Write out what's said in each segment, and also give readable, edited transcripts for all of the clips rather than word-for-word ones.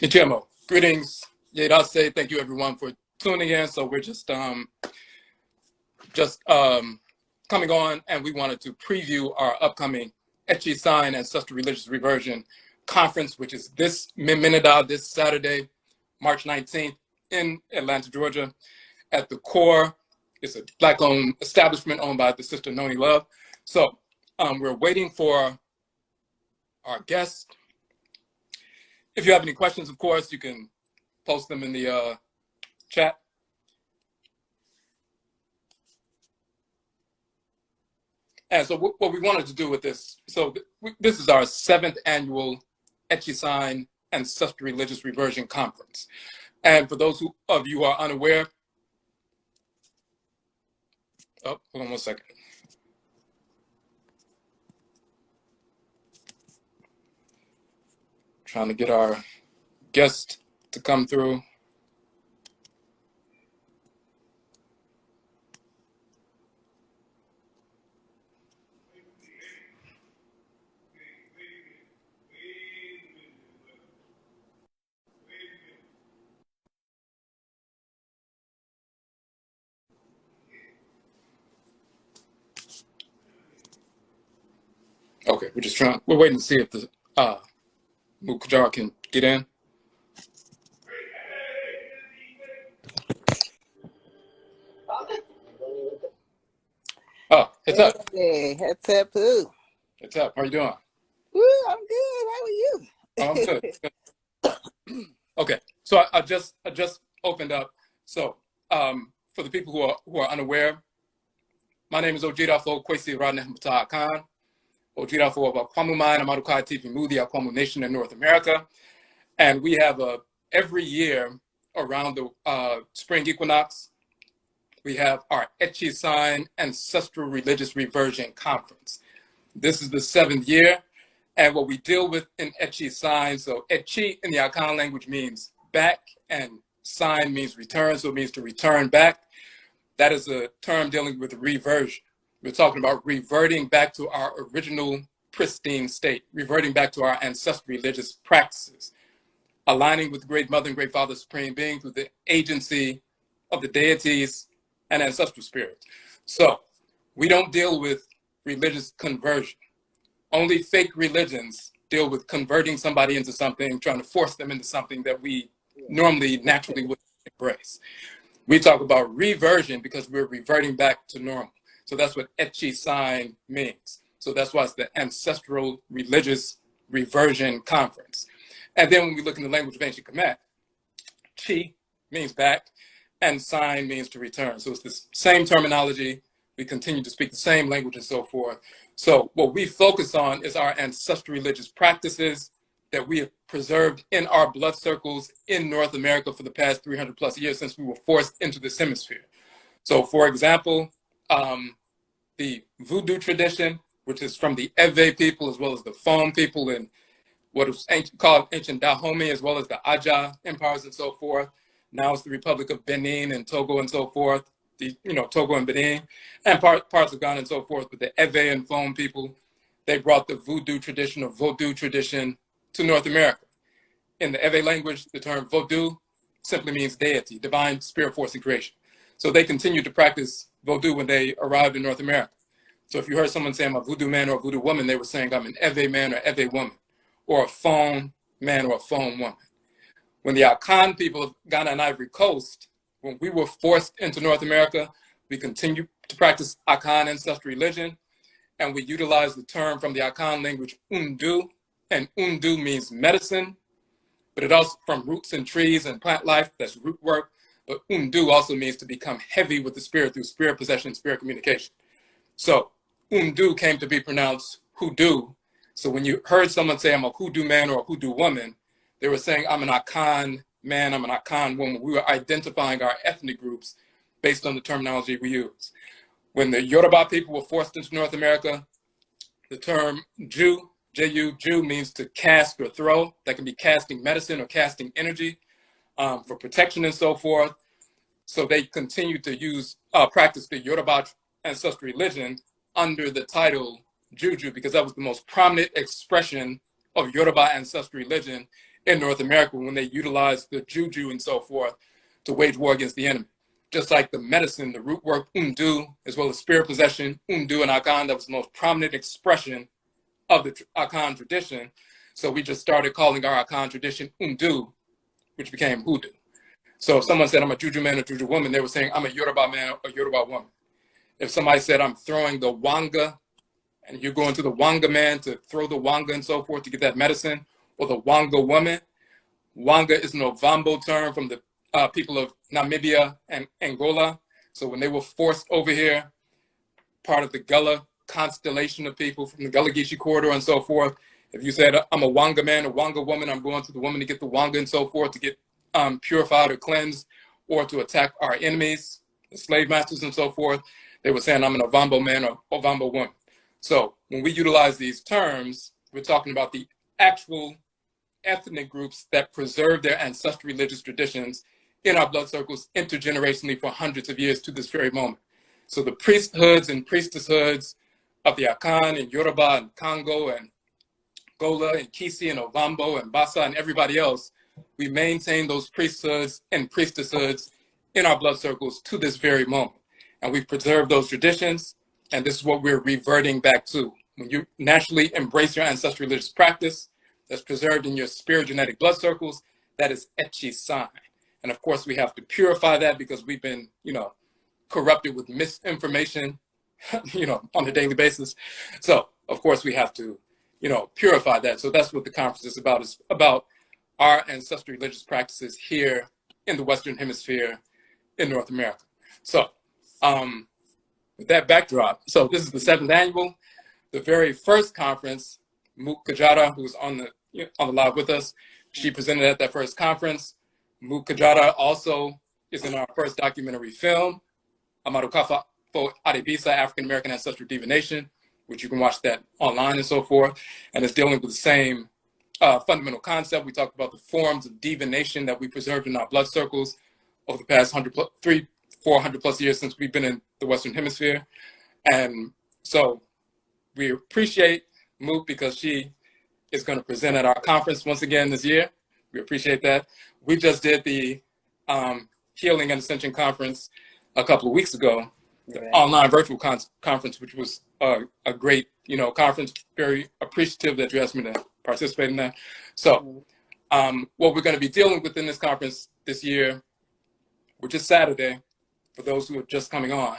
Ichemo, greetings. Yedase, thank you everyone for tuning in. So we're just coming on, and we wanted to preview our upcoming AKYISAN Ancestral Religious Reversion Conference, which is this Minida, this Saturday, March 19th in Atlanta, Georgia. At the core, it's a Black-owned establishment owned by the sister Noni Love. So we're waiting for our guests. If you have any questions, of course, you can post them in the chat. And so what we wanted to do with this, so this is our 7th annual AKYISAN Ancestral Religious Reversion Conference. And for those of you who are unaware, hold on 1 second. Trying to get our guest to come through. Okay, we're waiting to see if the Mut Kajara can get in. Oh, it's up. Hey, what's up, Pooh? It's up. How are you doing? Woo, I'm good. How are you? Oh, I'm good. Okay, so I just opened up. So for the people who are unaware, my name is Odwirafo and Mut Kajara. Odwirafo of Akwamu Mine, Amarukai TV Mudi, Akwamu Nation in North America. And we have every year around the Spring Equinox, we have our AKYISAN Ancestral Religious Reversion Conference. This is the 7th year. And what we deal with in AKYISAN, so AKY in the ANKH language means back, and sign means return, so it means to return back. That is a term dealing with reversion. We're talking about reverting back to our original pristine state, reverting back to our ancestral religious practices, aligning with Great Mother and Great Father Supreme Being through the agency of the deities and ancestral spirits. So we don't deal with religious conversion. Only fake religions deal with converting somebody into something, trying to force them into something that we normally naturally would embrace. We talk about reversion because we're reverting back to normal. So that's what AKYISAN means. So that's why it's the Ancestral Religious Reversion Conference. And then when we look in the language of ancient Kemetic, chi means back, and sign means to return. So it's the same terminology. We continue to speak the same language and so forth. So what we focus on is our ancestral religious practices that we have preserved in our blood circles in North America for the past 300 plus years since we were forced into this hemisphere. So for example, the voodoo tradition, which is from the Ewe people as well as the Fon people and what was called ancient Dahomey, as well as the Aja empires and so forth. Now it's the Republic of Benin and Togo and so forth, Togo and Benin, and parts of Ghana and so forth. But the Ewe and Fon people, they brought the voodoo tradition or Vodou tradition to North America. In the Ewe language, the term Vodou simply means deity, divine spirit force and creation. So they continued to practice Vodou when they arrived in North America. So if you heard someone say I'm a voodoo man or a voodoo woman, they were saying I'm an Ewe man or Ewe woman, or a Fon man or a Fon woman. When the ANKH people of Ghana and Ivory Coast, when we were forced into North America, we continued to practice ANKH ancestral religion, and we utilized the term from the ANKH language Undu, and Undu means medicine, but it also from roots and trees and plant life, that's root work, but Undu also means to become heavy with the spirit through spirit possession, spirit communication. So Undu came to be pronounced hoodoo. So when you heard someone say I'm a hoodoo man or a hoodoo woman, they were saying I'm an ANKH man, I'm an ANKH woman. We were identifying our ethnic groups based on the terminology we use. When the Yoruba people were forced into North America, the term Jew, J-U, Jew means to cast or throw. That can be casting medicine or casting energy for protection and so forth. So they continued to practice the Yoruba ancestral religion under the title Juju, because that was the most prominent expression of Yoruba ancestral religion in North America when they utilized the juju and so forth to wage war against the enemy. Just like the medicine, the root work, undu, as well as spirit possession, undu and akan, that was the most prominent expression of the akan tradition. So we just started calling our akan tradition undu, which became hoodoo. So if someone said, I'm a juju man or juju woman, they were saying, I'm a Yoruba man or Yoruba woman. If somebody said, I'm throwing the wanga, and you're going to the wanga man to throw the wanga and so forth to get that medicine, or the wanga woman. Wanga is an Ovambo term from the people of Namibia and Angola. So when they were forced over here, part of the Gullah constellation of people from the Gullah Geechee corridor and so forth, if you said, I'm a wanga man or wanga woman, I'm going to the woman to get the wanga and so forth to get purified or cleansed, or to attack our enemies, the slave masters and so forth, they were saying, I'm an Ovambo man or Ovambo woman. So when we utilize these terms, we're talking about the actual ethnic groups that preserve their ancestral religious traditions in our blood circles intergenerationally for hundreds of years to this very moment. So the priesthoods and priestesshoods of the Akan and Yoruba and Congo and Gola and Kisi and Ovambo and Basa and everybody else, we maintain those priesthoods and priestesshoods in our blood circles to this very moment. And we've preserved those traditions, and this is what we're reverting back to. When you naturally embrace your ancestral religious practice that's preserved in your spirit genetic blood circles, that is AKYISAN. And of course, we have to purify that because we've been, corrupted with misinformation, on a daily basis. So, of course, we have to, purify that. So that's what the conference is about. It's about our ancestral religious practices here in the Western Hemisphere in North America. So, with that backdrop, so this is the 7th annual. The very first conference, Mut Kajara, who was on the live with us, she presented at that first conference. Mut Kajara also is in our first documentary film, Amarukafo Adebisa, African American Ancestral Divination, which you can watch that online and so forth. And it's dealing with the same fundamental concept. We talked about the forms of divination that we preserved in our blood circles over the past 400 plus years since we've been in the Western Hemisphere. And so we appreciate Mook because she is going to present at our conference once again this year. We appreciate that. We just did the Healing and Ascension Conference a couple of weeks ago, the online virtual conference, which was a great, conference. Very appreciative that you asked me to participate in that. So what we're going to be dealing with in this conference this year, which is Saturday, for those who are just coming on,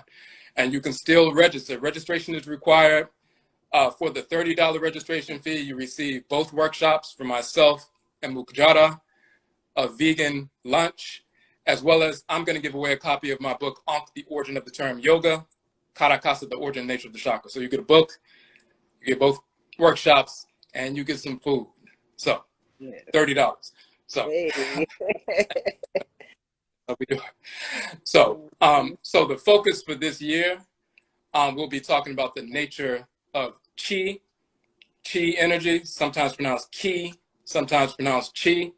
and you can still register. Registration is required. For the $30 registration fee, you receive both workshops from myself and Mut Kajara, a vegan lunch, as well as I'm going to give away a copy of my book, ANKH, The Origin of the Term Yoga, Karakasa, The Origin and Nature of the Chakra. So you get a book, you get both workshops, and you get some food. So $30. So, we do. So, so the focus for this year, we'll be talking about the nature of chi energy, sometimes pronounced ki, sometimes pronounced chi.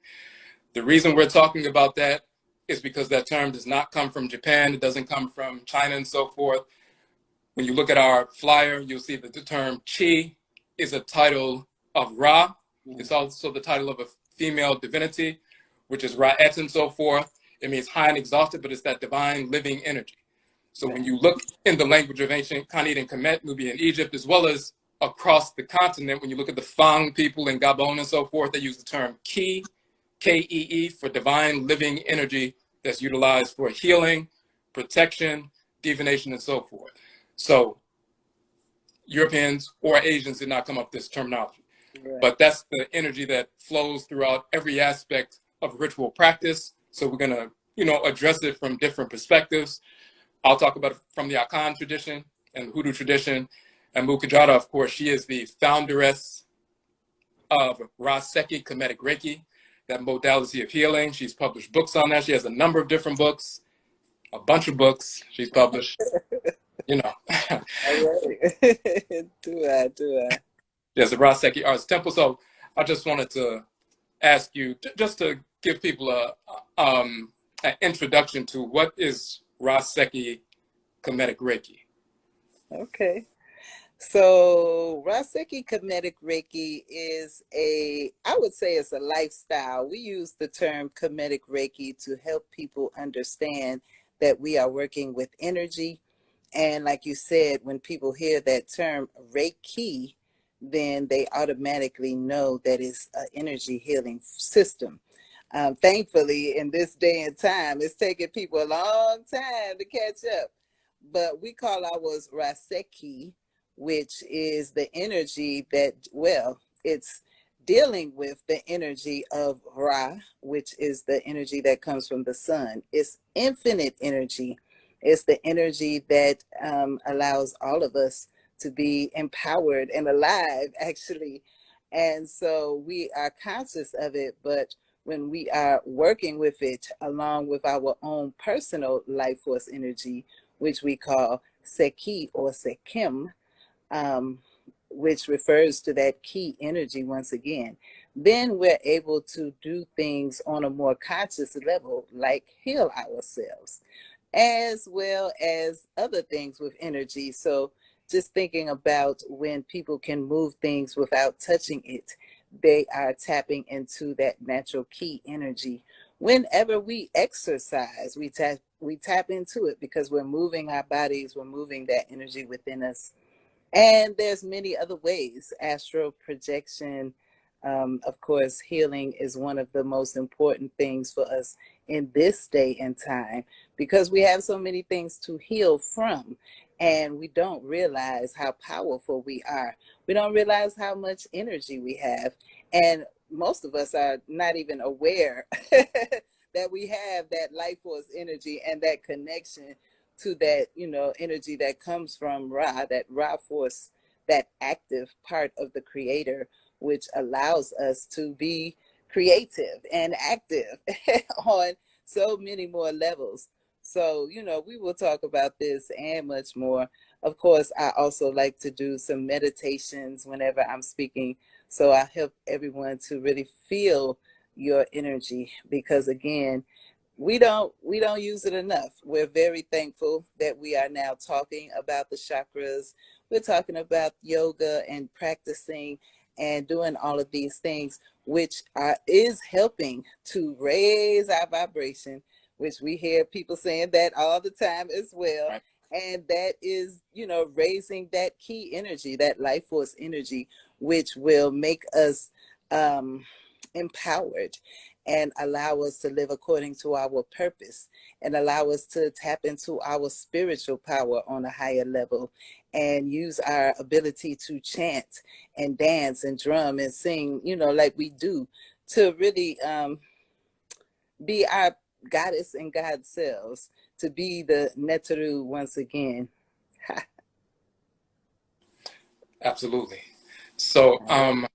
The reason we're talking about that is because that term does not come from Japan. It doesn't come from China and so forth. When you look at our flyer, you'll see that the term chi is a title of Ra. It's also the title of a female divinity, which is Ra'et and so forth. It means high and exalted, but it's that divine living energy. So when you look in the language of ancient Khanid and Kemet, Nubian Egypt, as well as across the continent, when you look at the Fang people in Gabon and so forth, they use the term Ki, K-E-E, for divine living energy that's utilized for healing, protection, divination, and so forth. So Europeans or Asians did not come up with this terminology. But that's the energy that flows throughout every aspect of ritual practice. So we're going to, address it from different perspectives. I'll talk about it from the Akan tradition and the Hoodoo tradition. And Mut Kajara, of course, she is the founderess of Raseki, Kemetic Reiki, that modality of healing. She's published books on that. She has a number of different books, a bunch of books she's published, Do I. Yes, the Raseki Arts Temple. So I just wanted to ask you, just to give people an introduction to what is Raseki Kemetic Reiki. Okay. So Raseki Kemetic Reiki is I would say it's a lifestyle. We use the term Kemetic Reiki to help people understand that we are working with energy. And like you said, when people hear that term Reiki, then they automatically know that it's an energy healing system. Thankfully, in this day and time, it's taken people a long time to catch up. But we call ours Raseki, which is the energy that, well, it's dealing with the energy of Ra, which is the energy that comes from the sun. It's infinite energy. It's the energy that allows all of us to be empowered and alive, actually. And so we are conscious of it, but when we are working with it along with our own personal life force energy, which we call SEKHI or SEKHIM, um, which refers to that key energy once again, then we're able to do things on a more conscious level, like heal ourselves, as well as other things with energy. So just thinking about when people can move things without touching it, they are tapping into that natural key energy. Whenever we exercise, we tap into it because we're moving our bodies, we're moving that energy within us. And there's many other ways. Astral projection, of course, healing is one of the most important things for us in this day and time because we have so many things to heal from. And we don't realize how powerful we are. We don't realize how much energy we have. And most of us are not even aware that we have that life force energy and that connection to that, energy that comes from Ra, that Ra force, that active part of the creator, which allows us to be creative and active on so many more levels. So, we will talk about this and much more. Of course, I also like to do some meditations whenever I'm speaking. So I help everyone to really feel your energy because, again, we don't use it enough. We're very thankful that we are now talking about the chakras. We're talking about yoga and practicing and doing all of these things, which is helping to raise our vibration, which we hear people saying that all the time as well. Right. And that is, raising that key energy, that life force energy, which will make us empowered and allow us to live according to our purpose and allow us to tap into our spiritual power on a higher level and use our ability to chant and dance and drum and sing, like we do, to really be our goddess and God selves, to be the Netaru once again. Absolutely. So I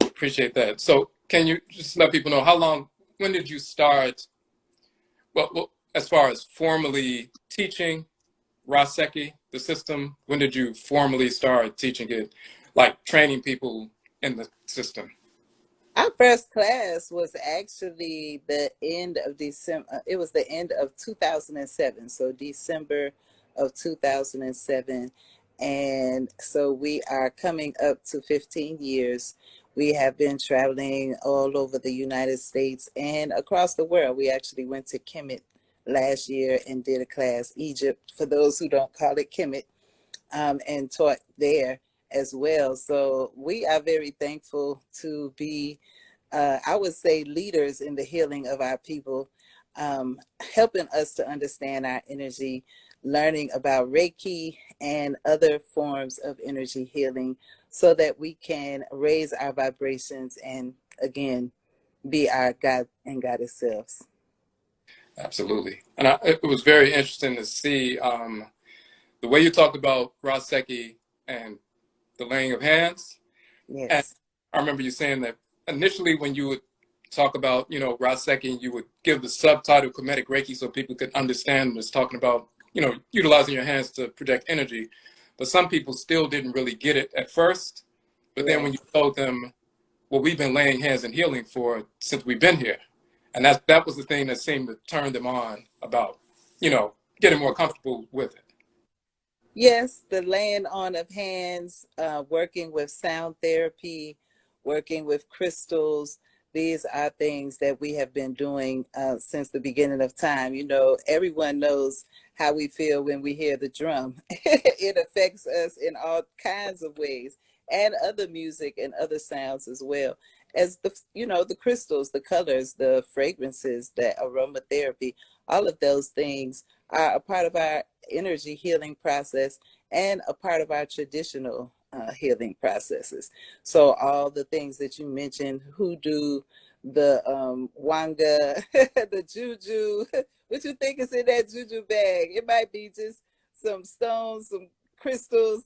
appreciate that. So can you just let people know when did you start, well as far as formally teaching Raseki, the system, when did you formally start teaching it, like training people in the system? Our first class was actually the end of December. It was the end of 2007. So December of 2007. And so we are coming up to 15 years. We have been traveling all over the United States and across the world. We actually went to Kemet last year and did a class, Egypt, for those who don't call it Kemet, and taught there as well. So we are very thankful to be, I would say, leaders in the healing of our people, helping us to understand our energy, learning about Reiki and other forms of energy healing so that we can raise our vibrations and, again, be our God and Goddess selves. Absolutely. And it was very interesting to see the way you talked about Raseki and the laying of hands. And Yes. I remember you saying that initially when you would talk about, Raseki, you would give the subtitle Kemetic Reiki so people could understand was talking about, utilizing your hands to project energy. But some people still didn't really get it at first. But then when Yes. you told them, well, we've been laying hands and healing since we've been here. And that was the thing that seemed to turn them on about, getting more comfortable with it. Yes, the laying on of hands, working with sound therapy, working with crystals. These are things that we have been doing since the beginning of time. You know, everyone knows how we feel when we hear the drum. It affects us in all kinds of ways, and other music and other sounds as well. As the, you know, the crystals, the colors, the fragrances, the aromatherapy, all of those things are a part of our energy healing process and a part of our traditional healing processes. So all the things that you mentioned, hoodoo, the wanga, the juju, what you think is in that juju bag? It might be just some stones, some crystals,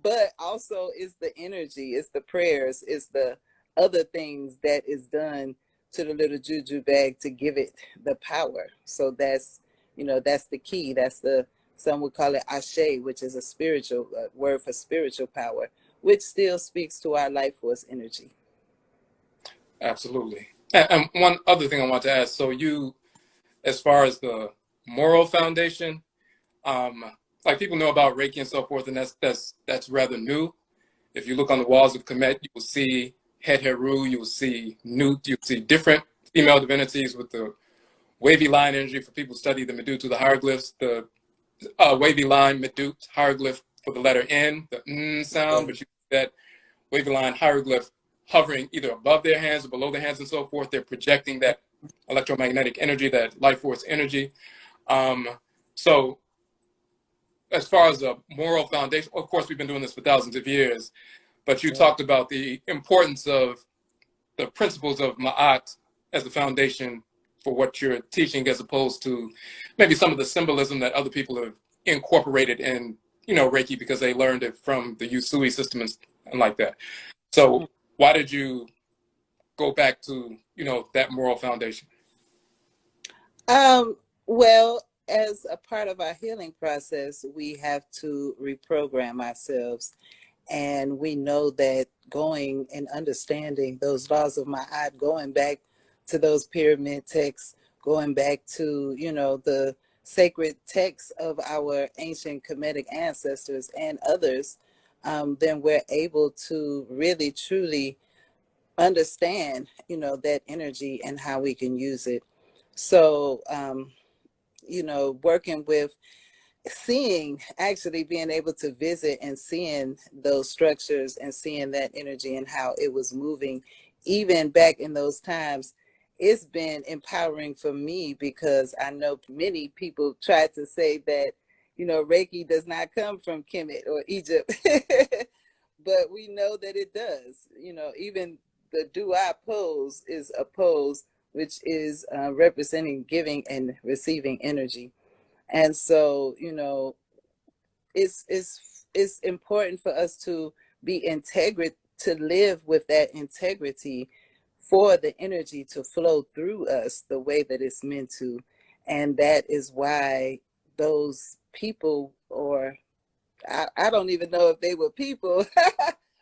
but also it's the energy, it's the prayers, it's the other things that is done to the little juju bag to give it the power. So that's, you know, that's the key. That's the, some would call it ashe, which is a spiritual word for spiritual power, which still speaks to our life force energy. Absolutely. And one other thing I want to ask, so you, as far as the moral foundation, um, like people know about Reiki and so forth, and that's rather new. If you look on the walls of Kemet, you will see Het Heru, you will see Nut, you will see different female divinities with the wavy line energy for people who study the Medut, the hieroglyphs, the wavy line Medut hieroglyph for the letter N, the N sound, but you see that wavy line hieroglyph hovering either above their hands or below their hands and so forth. They're projecting that electromagnetic energy, that life force energy. Um, so as far as a moral foundation, of course, we've been doing this for thousands of years, but you talked about the importance of the principles of Ma'at as the foundation for what you're teaching, as opposed to maybe some of the symbolism that other people have incorporated in, you know, Reiki because they learned it from the Usui system and like that. So why did you go back to, you know, that moral foundation? Well, as a part of our healing process, we have to reprogram ourselves. And we know that going and understanding those laws of Ma'at, going back to those pyramid texts, going back to, you know, the sacred texts of our ancient Kemetic ancestors and others, then we're able to really, truly understand, you know, that energy and how we can use it. So, you know, working with seeing, actually being able to visit and seeing those structures and seeing that energy and how it was moving even back in those times, it's been empowering for me, because I know many people try to say that, you know, Reiki does not come from Kemet or Egypt, but we know that it does. You know, even the dua pose is a pose which is representing giving and receiving energy. And so, you know, it's important for us to be integrate, to live with that integrity, for the energy to flow through us the way that it's meant to. And that is why those people, or I don't even know if they were people,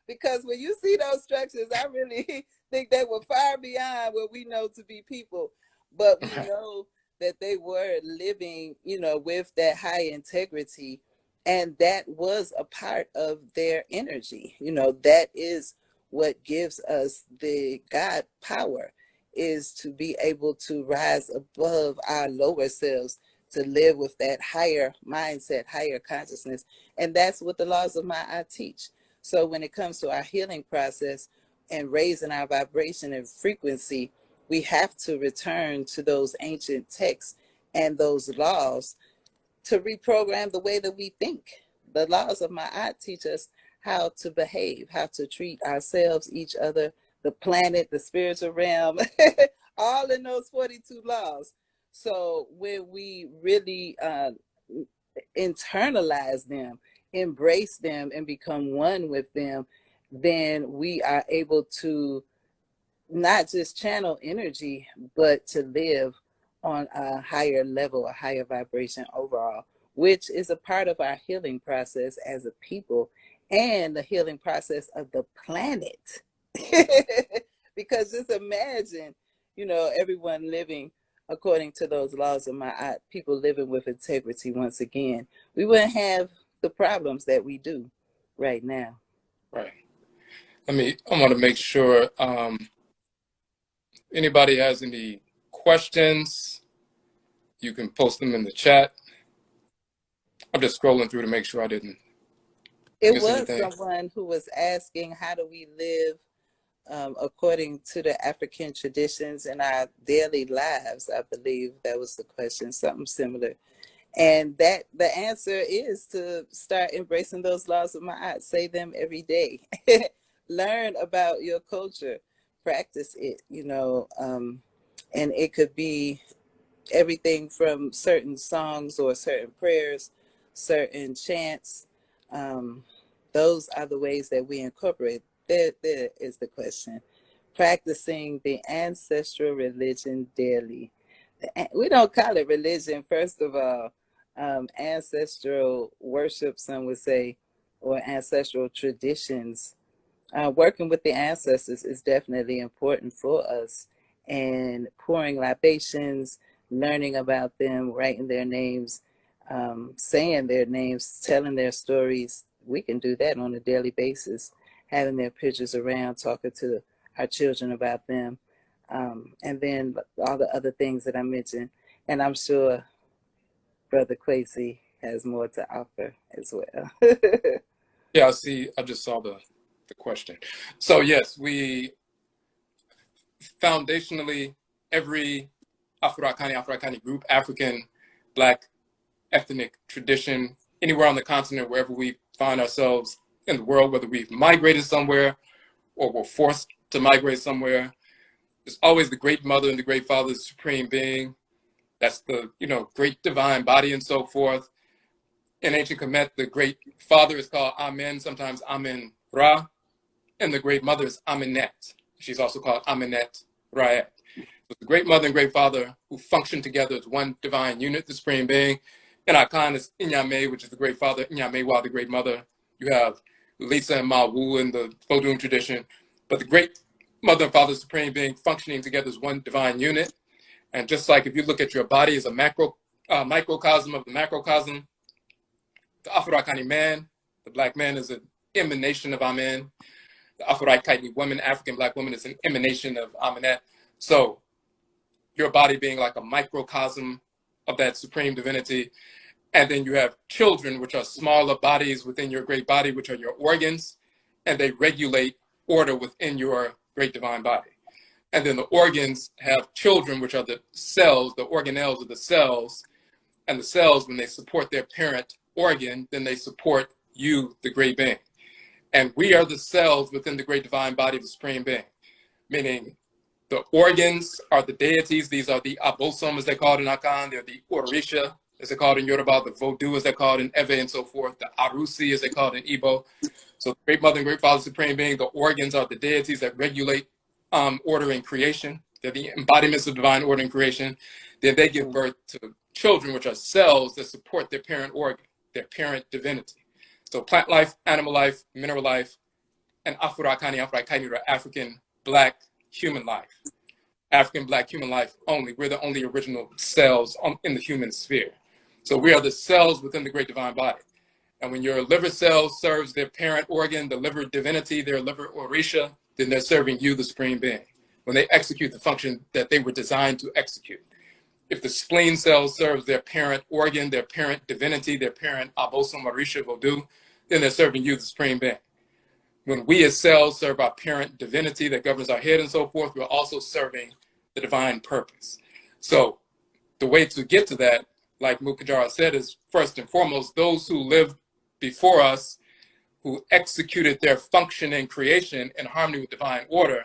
because when you see those structures, I really think they were far beyond what we know to be people. But we know that they were living, you know, with that high integrity. And that was a part of their energy. You know, that is what gives us the God power, is to be able to rise above our lower selves, to live with that higher mindset, higher consciousness. And that's what the laws of Ma'at teach. So when it comes to our healing process and raising our vibration and frequency, we have to return to those ancient texts and those laws to reprogram the way that we think. The laws of Ma'at teach us how to behave, how to treat ourselves, each other, the planet, the spiritual realm, all in those 42 laws. So when we really internalize them, embrace them, and become one with them, then we are able to not just channel energy, but to live on a higher level, a higher vibration overall, which is a part of our healing process as a people and the healing process of the planet. Because just imagine, you know, everyone living according to those laws of Ma'at, people living with integrity once again. We wouldn't have the problems that we do right now. Right. I want to make sure anybody has any questions, you can post them in the chat. I'm just scrolling through to make sure I didn't It miss was anything. someone who was asking, how do we live according to the African traditions in our daily lives? I believe that was the question, something similar. And that the answer is to start embracing those laws of Ma'at. Say them every day. Learn about your culture. Practice it, and it could be everything from certain songs or certain prayers, certain chants. Those are the ways that we incorporate. There is the question. Practicing the ancestral religion daily. We don't call it religion, first of all. Ancestral worship, some would say, or ancestral traditions. Working with the ancestors is definitely important for us, and pouring libations, learning about them, writing their names, saying their names, telling their stories. We can do that on a daily basis, having their pictures around, talking to our children about them, and then all the other things that I mentioned. And I'm sure Brother Quasi has more to offer as well. Yeah, I just saw the question. So yes, we foundationally, every Afro-Akani group, African, Black, ethnic tradition, anywhere on the continent, wherever we find ourselves in the world, whether we've migrated somewhere or were forced to migrate somewhere, there's always the great mother and the great father, the supreme being. That's the, great divine body and so forth. In ancient Kemet, the great father is called Amen, sometimes Amen Ra, and the great mother is Amenet. She's also called Amenet Raet. So the great mother and great father who function together as one divine unit, the supreme being. In Akan is Inyame, which is the great father, Inyamewa, the great mother. You have Lisa and Ma Wu in the Vodun tradition. But the great mother and father, supreme being, functioning together as one divine unit. And just like if you look at your body as a microcosm of the macrocosm, the Afro-Akani man, the Black man, is an emanation of Amen. The Afro-Akani woman, African Black woman, is an emanation of Amenet. So your body being like a microcosm of that supreme divinity. And then you have children, which are smaller bodies within your great body, which are your organs, and they regulate order within your great divine body. And then the organs have children, which are the cells, the organelles of the cells. And the cells, when they support their parent organ, then they support you, the great being. And we are the cells within the great divine body of the supreme being, meaning the organs are the deities. These are the abosom, as they're called in Akan. They're the Orisha, as they're called in Yoruba, the Vodou, as they're called in Ewe, and so forth, the Arusi, as they're called in Igbo. So Great Mother and Great Father, Supreme Being, the organs are the deities that regulate order in creation. They're the embodiments of divine order in creation. Then they give birth to children, which are cells that support their parent organ, their parent divinity. So plant life, animal life, mineral life, and Afro-Akani are African Black human life. African Black human life only. We're the only original cells in the human sphere. So we are the cells within the great divine body. And when your liver cell serves their parent organ, the liver divinity, their liver orisha, then they're serving you, the supreme being, when they execute the function that they were designed to execute. If the spleen cell serves their parent organ, their parent divinity, their parent abosom, orisha, vodou, then they're serving you, the supreme being. When we as cells serve our parent divinity that governs our head and so forth, we're also serving the divine purpose. So the way to get to that, like Mut Kajara said, is first and foremost, those who lived before us, who executed their function in creation in harmony with divine order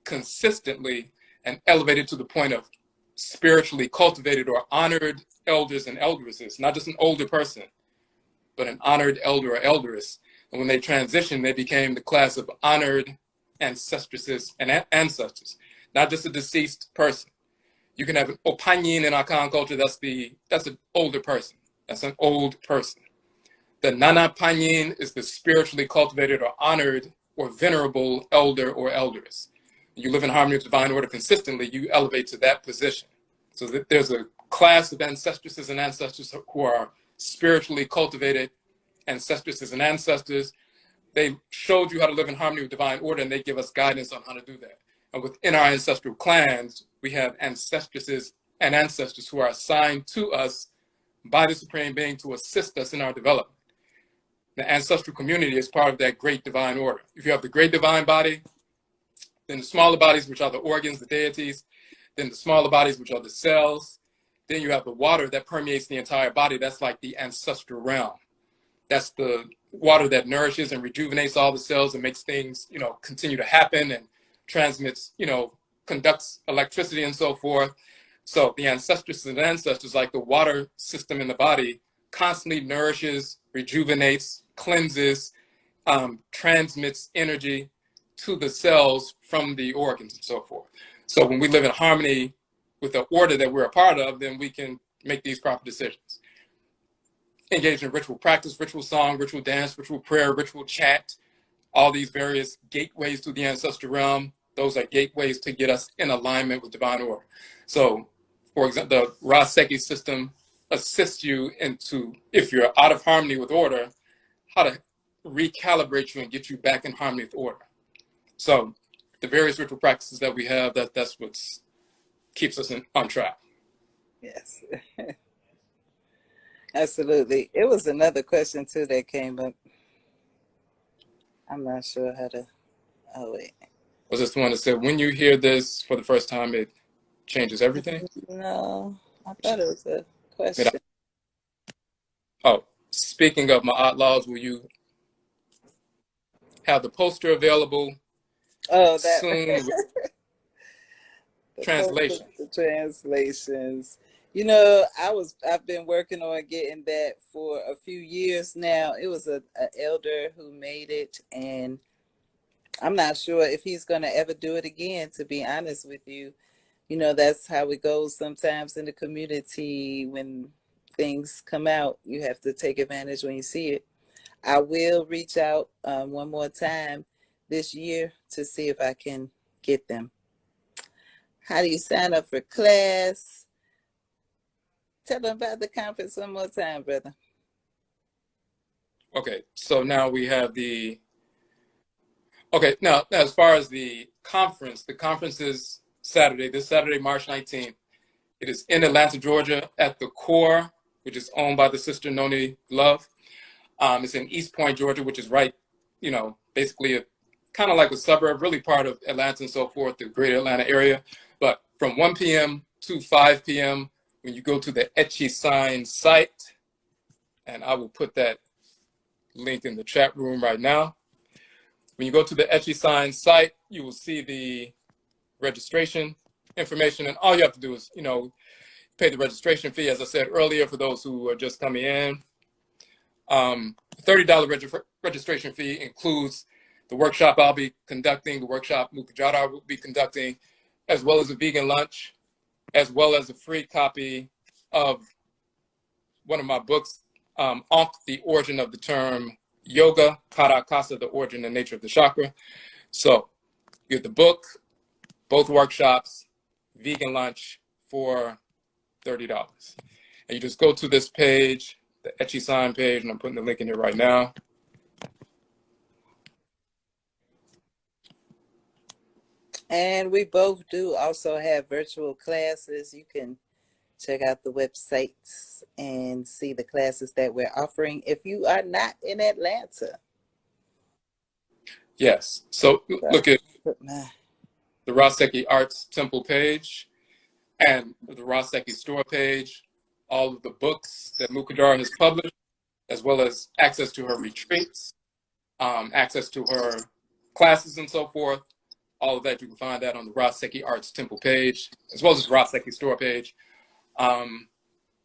consistently and elevated to the point of spiritually cultivated or honored elders and elderesses, not just an older person, but an honored elder or elderess. And when they transitioned, they became the class of honored ancestresses and ancestors, not just a deceased person. You can have an Opanyin in our Akan culture, that's an older person. That's an old person. The Nana Panyin is the spiritually cultivated or honored or venerable elder or elderess. You live in harmony with divine order consistently, you elevate to that position. So that there's a class of ancestresses and ancestors who are spiritually cultivated, ancestresses and ancestors. They showed you how to live in harmony with divine order, and they give us guidance on how to do that. And within our ancestral clans, we have ancestresses and ancestors who are assigned to us by the Supreme Being to assist us in our development. The ancestral community is part of that great divine order. If you have the great divine body, then the smaller bodies, which are the organs, the deities, then the smaller bodies, which are the cells, then you have the water that permeates the entire body. That's like the ancestral realm. That's the water that nourishes and rejuvenates all the cells and makes things, continue to happen and transmits, conducts electricity and so forth. So the ancestresses and ancestors, like the water system in the body, constantly nourishes, rejuvenates, cleanses, transmits energy to the cells from the organs and so forth. So when we live in harmony with the order that we're a part of, then we can make these proper decisions. Engage in ritual practice, ritual song, ritual dance, ritual prayer, ritual chant, all these various gateways to the ancestral realm. Those are gateways to get us in alignment with divine order. So, for example, the Raseki system assists you into, if you're out of harmony with order, how to recalibrate you and get you back in harmony with order. So the various ritual practices that we have, that's what keeps us on track. Yes. Absolutely. It was another question too that came up. I'm not sure how to, oh wait. Was this the one that said, when you hear this for the first time, it changes everything? No, I thought it was a question. Oh, speaking of Ma'at laws, will you have the poster available soon? Translation. The translations. I've been working on getting that for a few years now. It was an elder who made it, and I'm not sure if he's going to ever do it again, to be honest with you. That's how it goes sometimes in the community. When things come out, you have to take advantage when you see it. I will reach out one more time this year to see if I can get them. How do you sign up for class? Tell them about the conference one more time, brother. Okay, so now we have now as far as the conference is this Saturday, March 19th. It is in Atlanta, Georgia at the Core, which is owned by the Sister Noni Love. It's in East Point, Georgia, which is right, basically kind of like a suburb, really part of Atlanta and so forth, the greater Atlanta area. But from 1 p.m. to 5 p.m., when you go to the AKYISAN site, and I will put that link in the chat room right now. When you go to the AKYISAN site, you will see the registration information, and all you have to do is, pay the registration fee, as I said earlier, for those who are just coming in. $30 registration fee includes the workshop I'll be conducting, the workshop Mut Kajara will be conducting, as well as a vegan lunch, as well as a free copy of one of my books, ANKH, The Origin of the Term Yoga, Kara Kasa, The Origin and Nature of the Chakra. So you get the book, both workshops, vegan lunch for $30. And you just go to this page, the AKYISAN page, and I'm putting the link in here right now. And we both do also have virtual classes. You can check out the websites and see the classes that we're offering if you are not in Atlanta. Yes. So look at the Raseki Arts Temple page and the Raseki store page, all of the books that Mut Kajara has published, as well as access to her retreats, access to her classes and so forth. All of that, you can find that on the Raseki Arts Temple page, as well as the Raseki store page. And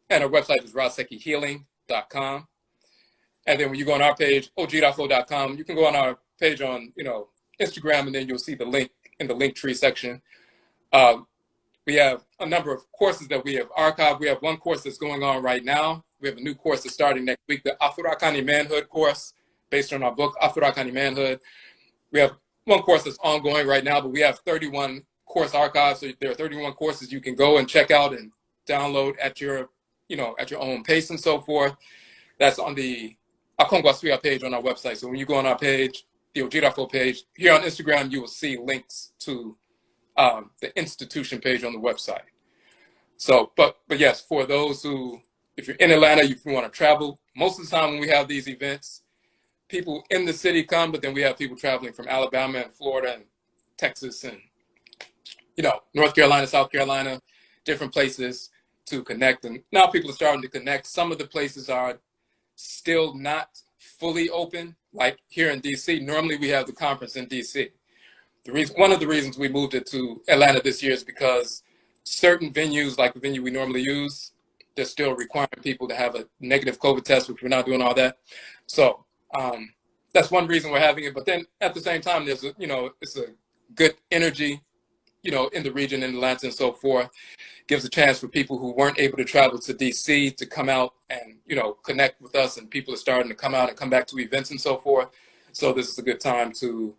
our website is rasekihealing.com. And then when you go on our page, Odwirafo.com, you can go on our page on, Instagram, and then you'll see the link in the link tree section. We have a number of courses that we have archived. We have one course that's going on right now. We have a new course that's starting next week, the Afurakani Manhood course, based on our book, Afurakani Manhood. We have one course that's ongoing right now, but we have 31 course archives. So there are 31 courses you can go and check out and download at your, at your own pace and so forth. That's on the AKYISAN page on our website. So when you go on our page, the Odwirafo page, here on Instagram, you will see links to the institution page on the website. So, but yes, for those who, if you're in Atlanta, if you want to travel, most of the time when we have these events, people in the city come, but then we have people traveling from Alabama and Florida and Texas and, you know, North Carolina, South Carolina, different places to connect. And now people are starting to connect. Some of the places are still not fully open, like here in DC. Normally we have the conference in DC. One of the reasons we moved it to Atlanta this year is because certain venues, like the venue we normally use, they're still requiring people to have a negative COVID test, which we're not doing all that. So that's one reason we're having it. But then at the same time, there's it's a good energy, in the region, in Atlanta and so forth. Gives a chance for people who weren't able to travel to DC to come out and, connect with us. And people are starting to come out and come back to events and so forth. So this is a good time to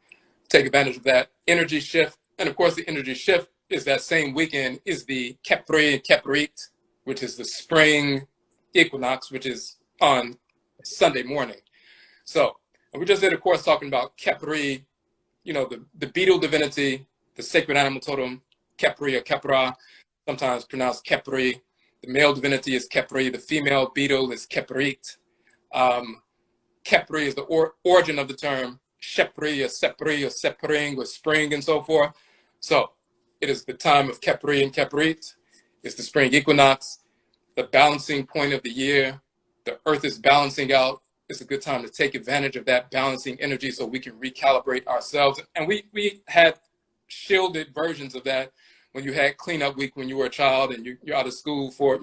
take advantage of that energy shift. And of course, the energy shift is that same weekend is the Khepri and Kheprit, which is the Spring Equinox, which is on Sunday morning. So we just did a course talking about Khepri, the beetle divinity, the sacred animal totem, Khepri or Khepra, sometimes pronounced Khepri. The male divinity is Khepri. The female beetle is Kheprit. Khepri is the origin of the term Shepri or Sepri or Sepring or spring and so forth. So it is the time of Khepri and Kheprit. It's the spring equinox, the balancing point of the year. The earth is balancing out. It's a good time to take advantage of that balancing energy so we can recalibrate ourselves. And we had shielded versions of that when you had cleanup week when you were a child and you're out of school for,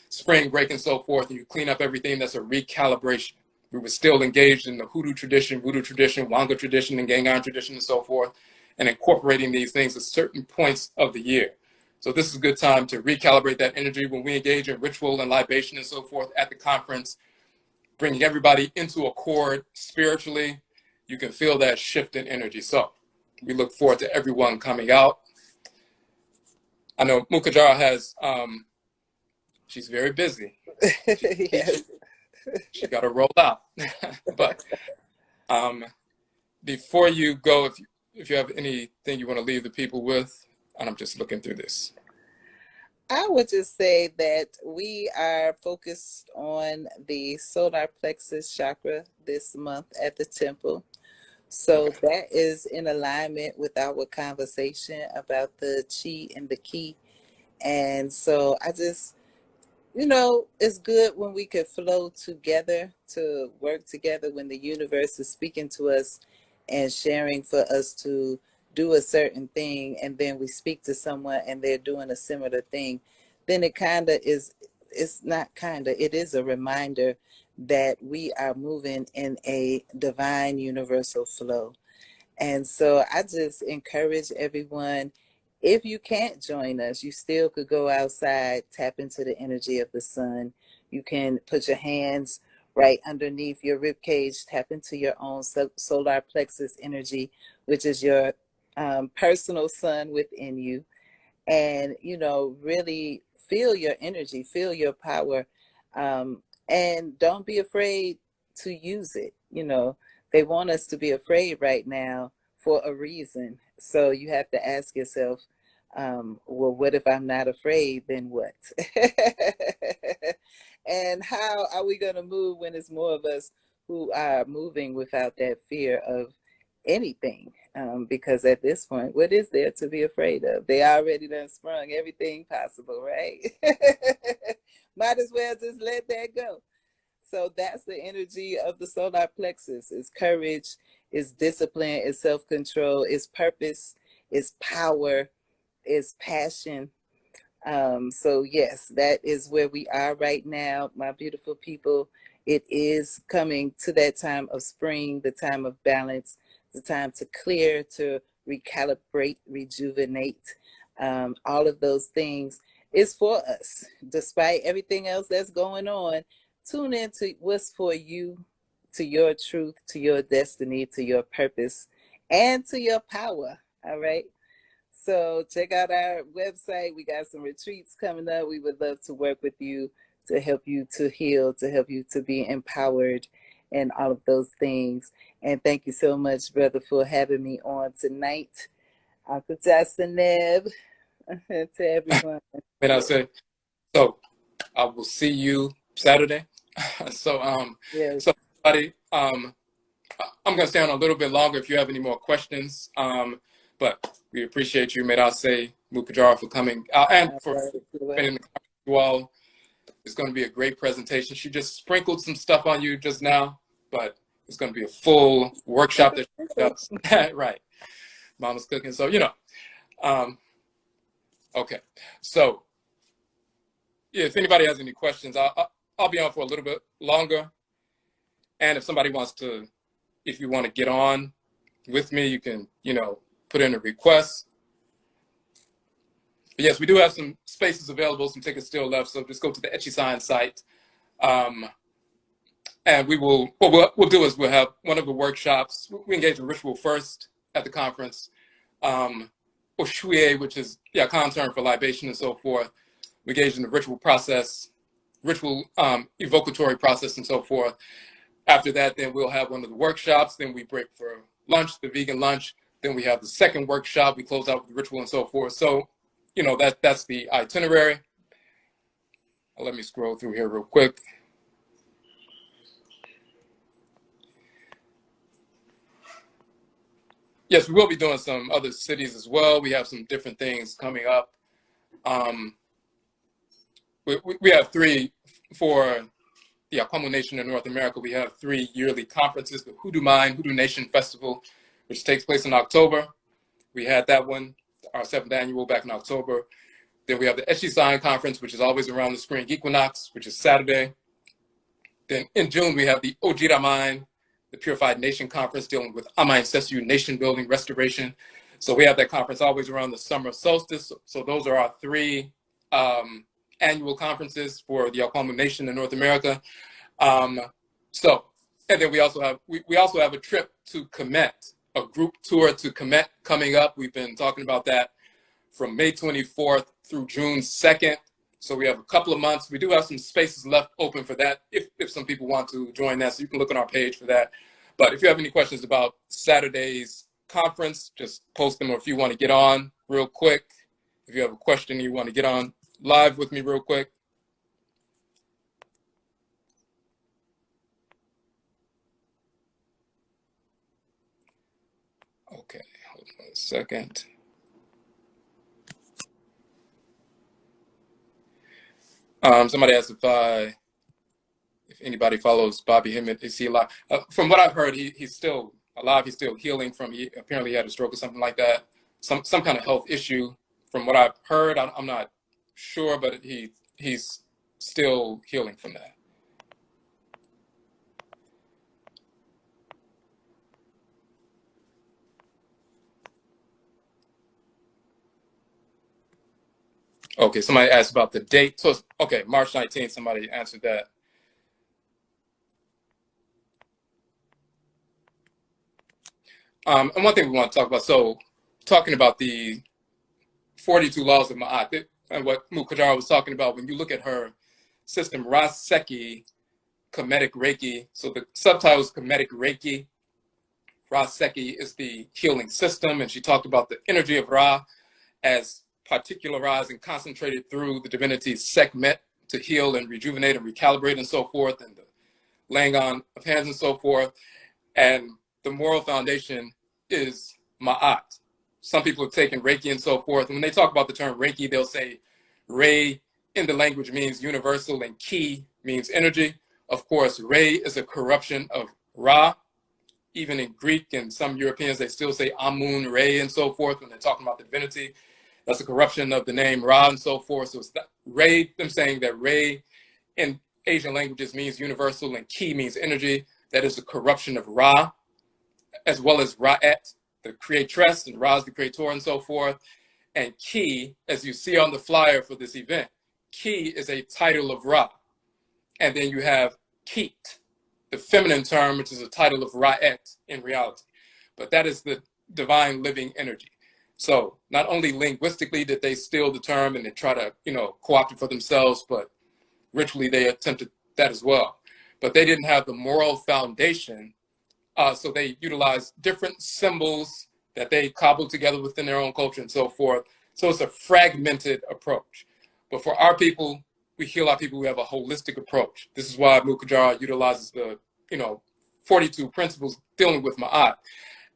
spring break and so forth, and you clean up everything. That's a recalibration. We were still engaged in the hoodoo tradition, voodoo tradition, Wanga tradition, and Gangan tradition and so forth, and incorporating these things at certain points of the year. So this is a good time to recalibrate that energy when we engage in ritual and libation and so forth at the conference, bringing everybody into accord spiritually. You can feel that shift in energy. So we look forward to everyone coming out. I know Mut Kajara has, she's very busy. Yes. She got to roll out. But before you go, if you have anything you want to leave the people with, and I'm just looking through this. I would just say that we are focused on the solar plexus chakra this month at the temple. So that is in alignment with our conversation about the chi and the ki. And so I just, it's good when we could flow together, to work together when the universe is speaking to us and sharing for us to do a certain thing, and then we speak to someone and they're doing a similar thing. Then it is a reminder that we are moving in a divine universal flow. And so I just encourage everyone, if you can't join us, you still could go outside, tap into the energy of the sun. You can put your hands right underneath your rib cage, tap into your own solar plexus energy, which is your personal sun within you. And, really feel your energy, feel your power, and don't be afraid to use it. They want us to be afraid right now for a reason. So you have to ask yourself, well, what if I'm not afraid? Then what? And how are we going to move when it's more of us who are moving without that fear of anything? Because at this point, what is there to be afraid of? They already done sprung everything possible, right? Might as well just let that go. So that's the energy of the solar plexus. It's courage, it's discipline, it's self-control, it's purpose, it's power, it's passion. So yes, that is where we are right now, my beautiful people. It is coming to that time of spring, the time of balance, the time to clear, to recalibrate, rejuvenate. All of those things is for us. Despite everything else that's going on, tune into what's for you, to your truth, to your destiny, to your purpose, and to your power. All right. So check out our website. We got some retreats coming up. We would love to work with you to help you to heal, to help you to be empowered, and all of those things. And thank you so much, brother, for having me on tonight. AKYISAN to everyone. May I say? So I will see you Saturday. So Yes. so everybody, I'm gonna stay on a little bit longer if you have any more questions. But we appreciate you, May I say, Mut Kajara, for coming out and for spending the conference with you all. It's going to be a great presentation. She just sprinkled some stuff on you just now, but it's going to be a full workshop that she does. Right. Mama's cooking. So, you know. Okay. So, yeah, if anybody has any questions, I'll be on for a little bit longer. And if somebody wants to, if you want to get on with me, you can, you know, put in a request. But yes, we do have some spaces available, some tickets still left. So just go to the AKYISAN site. And we will, what we'll do is we'll have one of the workshops. We engage in ritual first at the conference. Oshuye, which is common term for libation and so forth. We engage in the ritual process, ritual evocatory process and so forth. After that, then we'll have one of the workshops. Then we break for lunch, the vegan lunch. Then we have the second workshop. We close out with the ritual and so forth. So, you know, that's the itinerary. Let me scroll through here real quick. Yes, we will be doing some other cities as well. We have some different things coming up. We have three for the Aquamu Nation in North America. We have 3 yearly conferences: the Hoodoo Mind, Hoodoo Nation Festival, which takes place in October. We had that one, our 7th annual, back in October. Then we have the AKYISAN conference, which is always around the Spring Equinox, which is Saturday. Then in June, we have the Ojira Mind, the Purified Nation Conference, dealing with Ancestral nation building, restoration. So we have that conference always around the summer solstice. So those are our 3 annual conferences for the Aquamu Nation in North America. And then we also have a trip to Kemet, a group tour to Kemet coming up. We've been talking about that from May 24th through June 2nd. So we have a couple of months. We do have some spaces left open for that if some people want to join that. So you can look on our page for that. But if you have any questions about Saturday's conference, just post them. Or if you want to get on real quick, if you have a question you want to get on live with me real quick. Okay, hold on a second. Somebody asked if anybody follows Bobby Hemmett, is he alive? From what I've heard, he's still alive. He's still healing from, apparently he had a stroke or something like that. Some kind of health issue. From what I've heard, I'm not sure, but he's still healing from that. Okay, somebody asked about the date. So, okay, March 19th, somebody answered that. And one thing we want to talk about, so talking about the 42 laws of Ma'at, and what Mut Kajara was talking about, when you look at her system, Raseki, Kemetic Reiki, so the subtitle is Kemetic Reiki. Raseki is the healing system, and she talked about the energy of Ra as particularized and concentrated through the divinity Sekhmet to heal and rejuvenate and recalibrate and so forth, and the laying on of hands and so forth. And the moral foundation is Ma'at. Some people have taken Reiki and so forth. And when they talk about the term Reiki, they'll say Rei in the language means universal and Ki means energy. Of course, Rei is a corruption of Ra. Even in Greek and some Europeans, they still say Amun, Re, and so forth when they're talking about the divinity. That's a corruption of the name Ra and so forth. So it's that Re, them saying that Re in Asian languages means universal and Ki means energy. That is a corruption of Ra, as well as Ra'et, the creatress, and Ra's the creator and so forth. And Ki, as you see on the flyer for this event, Ki is a title of Ra. And then you have Keet, the feminine term, which is a title of Ra'et in reality. But that is the divine living energy. So not only linguistically did they steal the term and they try to, co-opt it for themselves, but ritually they attempted that as well. but they didn't have the moral foundation. So they utilized different symbols that they cobbled together within their own culture and so forth. So it's a fragmented approach. But for our people, we heal our people. We have a holistic approach. This is why Mut Kajara utilizes the 42 principles dealing with Ma'at.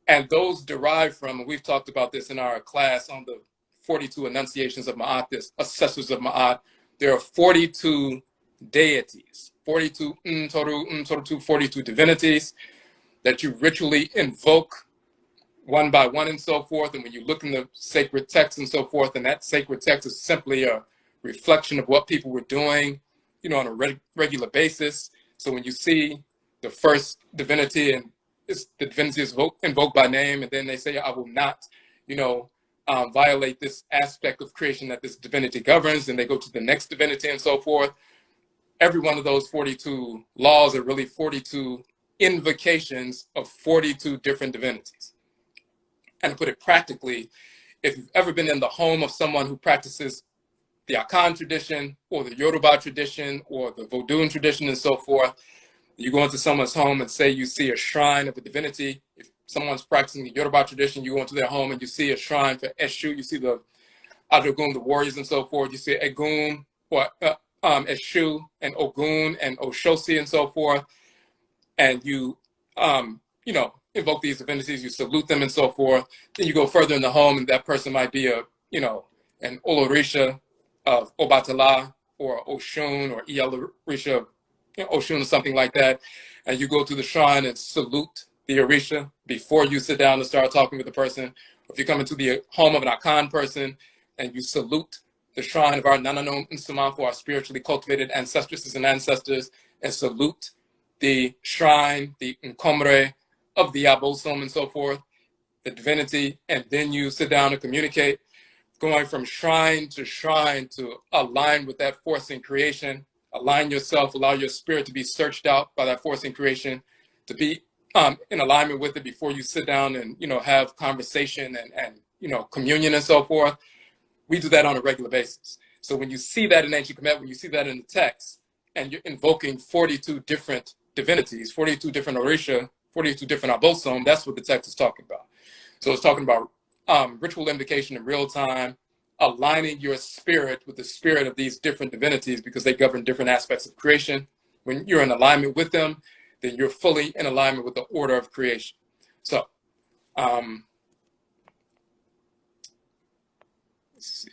And those derive from, and we've talked about this in our class on the 42 enunciations of Ma'at, this assessors of Ma'at. There are 42 deities, 42 Toru, 42 divinities that you ritually invoke one by one and so forth. And when you look in the sacred text and so forth, and that sacred text is simply a reflection of what people were doing, on a regular basis. So when you see the first divinity, and the divinity is invoked by name, and then they say, I will not, violate this aspect of creation that this divinity governs, and they go to the next divinity and so forth. Every one of those 42 laws are really 42 invocations of 42 different divinities. And to put it practically, if you've ever been in the home of someone who practices the Akan tradition or the Yoruba tradition or the Vodun tradition and so forth, you go into someone's home and say you see a shrine of a divinity. If someone's practicing the Yoruba tradition, you go into their home and you see a shrine for Eshu, you see the Adogun, the warriors and so forth, you see Egun, or Eshu and Ogun and Oshosi and so forth, and you, invoke these divinities, you salute them and so forth. Then you go further in the home, and that person might be an Olorisha of Obatala or Oshun or Iyalorisha, Oshun or something like that. And you go to the shrine and salute the Orisha before you sit down and start talking with the person. Or if you come into the home of an Akan person and you salute the shrine of our Nananom Nsaman, for our spiritually cultivated ancestresses and ancestors, and salute the shrine, the Nkomre of the Abosom and so forth, the divinity, and then you sit down and communicate, going from shrine to align with that force in creation, align yourself, allow your spirit to be searched out by that force in creation, to be in alignment with it before you sit down and, have conversation and communion and so forth. We do that on a regular basis. So when you see that in ancient Kemet, when you see that in the text, and you're invoking 42 different divinities, 42 different Orisha, 42 different Abosom, that's what the text is talking about. So it's talking about ritual invocation in real time, aligning your spirit with the spirit of these different divinities because they govern different aspects of creation. When you're in alignment with them, then you're fully in alignment with the order of creation. So, let's see.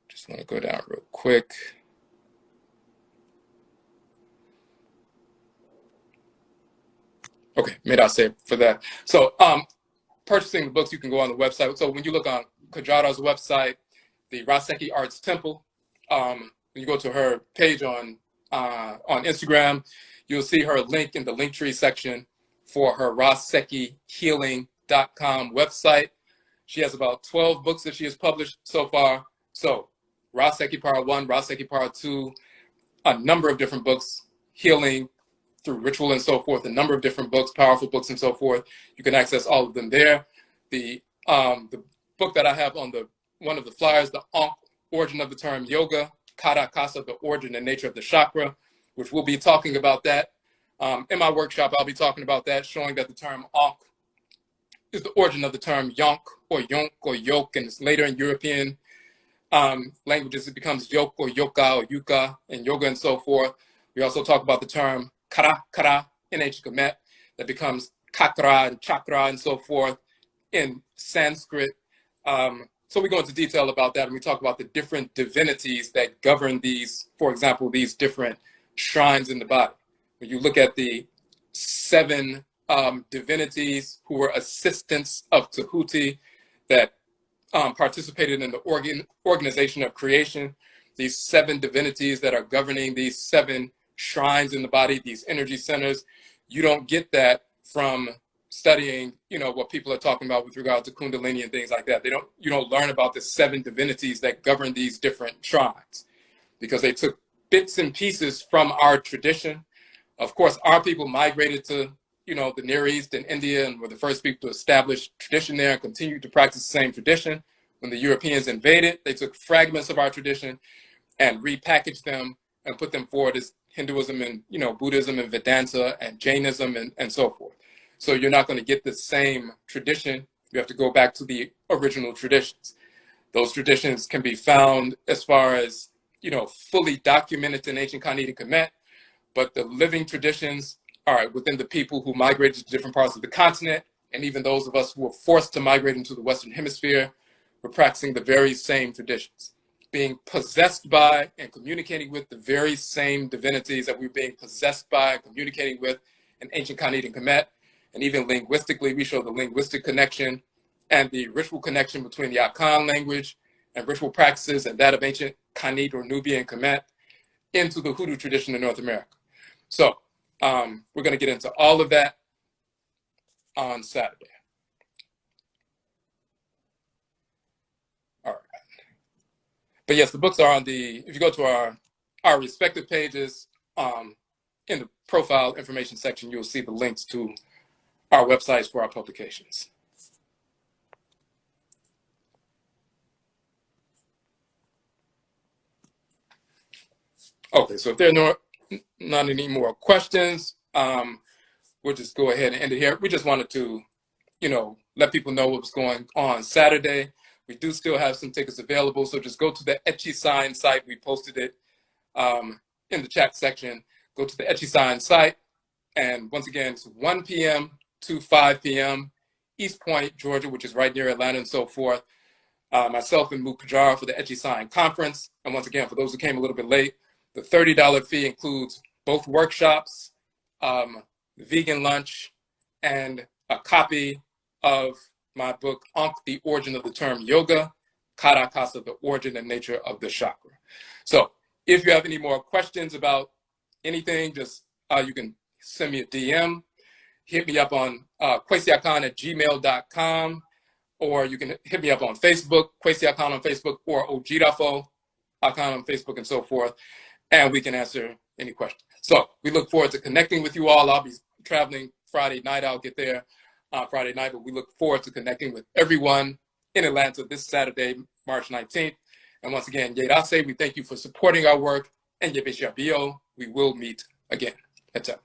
Just want to go down real quick. Okay, made I say for that. So purchasing the books, you can go on the website. So when you look on Kajara's website, the Raseki Arts Temple, when you go to her page on Instagram, you'll see her link in the Linktree section for her RasekiHealing.com website. She has about 12 books that she has published so far. So Raseki Part 1, Raseki Part 2, a number of different books, healing through ritual and so forth, a number of different books, powerful books and so forth. You can access all of them there. The book that I have on one of the flyers, the ANKH, Origin of the Term Yoga, Kara Kasa, the Origin and Nature of the Chakra, which we'll be talking about that. In my workshop, I'll be talking about that, showing that the term ANKH is the origin of the term Yonk or Yonk or Yoke, and it's later in European languages, it becomes Yoke or Yoka or Yuka in yoga and so forth. We also talk about the term Kara in ancient Kemet, that becomes Kakra and Chakra and so forth in Sanskrit. So we go into detail about that, and we talk about the different divinities that govern these, for example, these different shrines in the body. When you look at the 7 divinities who were assistants of Tahuti that participated in the organization of creation, these 7 divinities that are governing these 7 shrines in the body, these energy centers, you don't get that from studying, what people are talking about with regard to Kundalini and things like that. You don't learn about the 7 divinities that govern these different shrines, because they took bits and pieces from our tradition. Of course, our people migrated to, the Near East and India, and were the first people to establish tradition there and continued to practice the same tradition. When the Europeans invaded, they took fragments of our tradition and repackage them and put them forward as Hinduism and, you know, Buddhism and Vedanta and Jainism and so forth. So you're not going to get the same tradition. You have to go back to the original traditions. Those traditions can be found as far as, you know, fully documented in ancient Kinetic Kemet, but the living traditions are within the people who migrated to different parts of the continent, and even those of us who were forced to migrate into the Western Hemisphere were practicing the very same traditions, being possessed by and communicating with the very same divinities that we were being possessed by and communicating with in ancient Kinetic Kemet. And even linguistically, we show the linguistic connection and the ritual connection between the Akan language and ritual practices and that of ancient Khanid or Nubian Kemet into the Hoodoo tradition in North America. So we're going to get into all of that on Saturday. All right. But yes, the books are on the, if you go to our respective pages, in the profile information section, you'll see the links to our websites for our publications. Okay, so if there are not any more questions, we'll just go ahead and end it here. We just wanted to, you know, let people know what's going on Saturday. We do still have some tickets available, so just go to the AKYISAN site. We posted it in the chat section. Go to the AKYISAN site, and once again, it's 1 p.m. to 5 p.m. East Point, Georgia, which is right near Atlanta and so forth. Myself and Mut Kajara for the AKYISAN conference. And once again, for those who came a little bit late, the $30 fee includes both workshops, vegan lunch, and a copy of my book, ANKH, The Origin of the Term Yoga, Karakasa, The Origin and Nature of the Chakra. So if you have any more questions about anything, just you can send me a DM, hit me up on kwesiakan@gmail.com, or you can hit me up on Facebook, Kwesiakan on Facebook, or Odwirafo on Facebook and so forth, and we can answer any questions. So we look forward to connecting with you all. I'll be traveling Friday night. I'll get there Friday night, but we look forward to connecting with everyone in Atlanta this Saturday, March 19th. And once again, Yerase, we thank you for supporting our work, and Yebeshabio, we will meet again. That's it.